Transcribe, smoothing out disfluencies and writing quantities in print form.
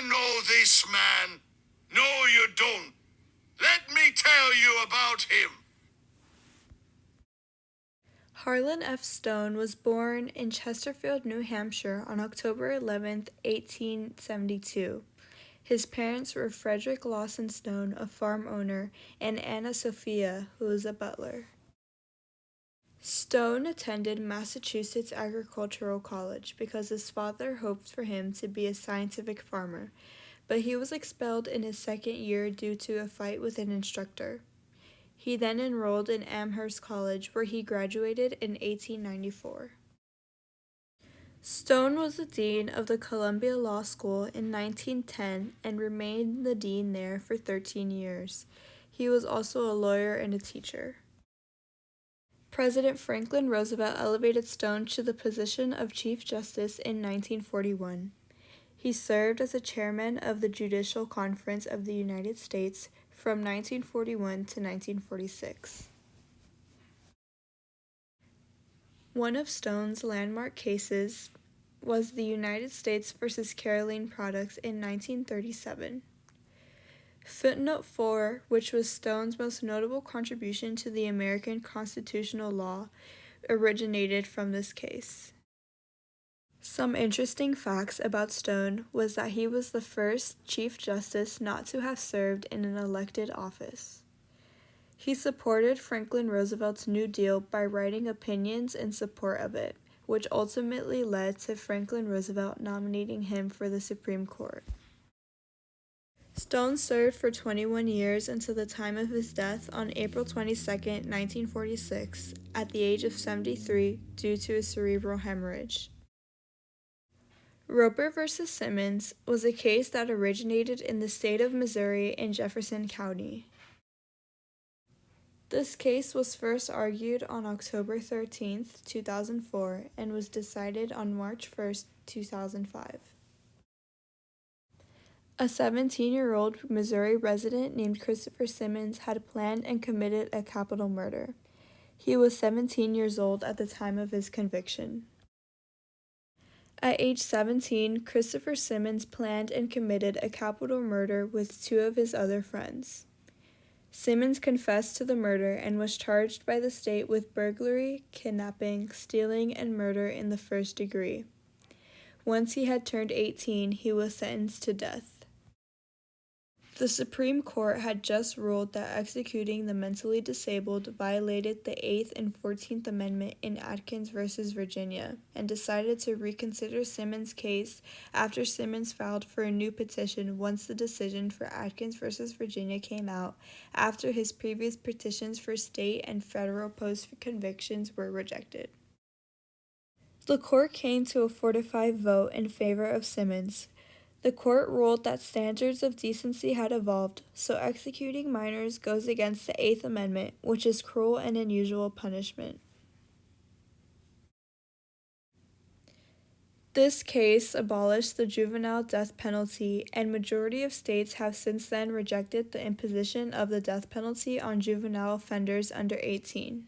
know this man. No, you don't. Let me tell you about him. Harlan F. Stone was born in Chesterfield, New Hampshire on October 11, 1872. His parents were Frederick Lawson Stone, a farm owner, and Anna Sophia, who was a butler. Stone attended Massachusetts Agricultural College because his father hoped for him to be a scientific farmer, but he was expelled in his second year due to a fight with an instructor. He then enrolled in Amherst College, where he graduated in 1894. Stone was the dean of the Columbia Law School in 1910 and remained the dean there for 13 years. He was also a lawyer and a teacher. President Franklin Roosevelt elevated Stone to the position of Chief Justice in 1941. He served as a chairman of the Judicial Conference of the United States from 1941 to 1946. One of Stone's landmark cases was the United States versus Caroline Products in 1937. Footnote 4, which was Stone's most notable contribution to the American constitutional law, originated from this case. Some interesting facts about Stone was that he was the first Chief Justice not to have served in an elected office. He supported Franklin Roosevelt's New Deal by writing opinions in support of it, which ultimately led to Franklin Roosevelt nominating him for the Supreme Court. Stone served for 21 years until the time of his death on April 22, 1946, at the age of 73 due to a cerebral hemorrhage. Roper v. Simmons was a case that originated in the state of Missouri in Jefferson County. This case was first argued on October 13, 2004, and was decided on March 1, 2005. A 17-year-old Missouri resident named Christopher Simmons had planned and committed a capital murder. He was 17 years old at the time of his conviction. At age 17, Christopher Simmons planned and committed a capital murder with two of his other friends. Simmons confessed to the murder and was charged by the state with burglary, kidnapping, stealing, and murder in the first degree. Once he had turned 18, he was sentenced to death. The Supreme Court had just ruled that executing the mentally disabled violated the 8th and 14th Amendment in Atkins v. Virginia, and decided to reconsider Simmons' case after Simmons filed for a new petition once the decision for Atkins v. Virginia came out, after his previous petitions for state and federal post-convictions were rejected. The court came to a 4-5 vote in favor of Simmons. The court ruled that standards of decency had evolved, so executing minors goes against the 8th Amendment, which is cruel and unusual punishment. This case abolished the juvenile death penalty, and majority of states have since then rejected the imposition of the death penalty on juvenile offenders under 18.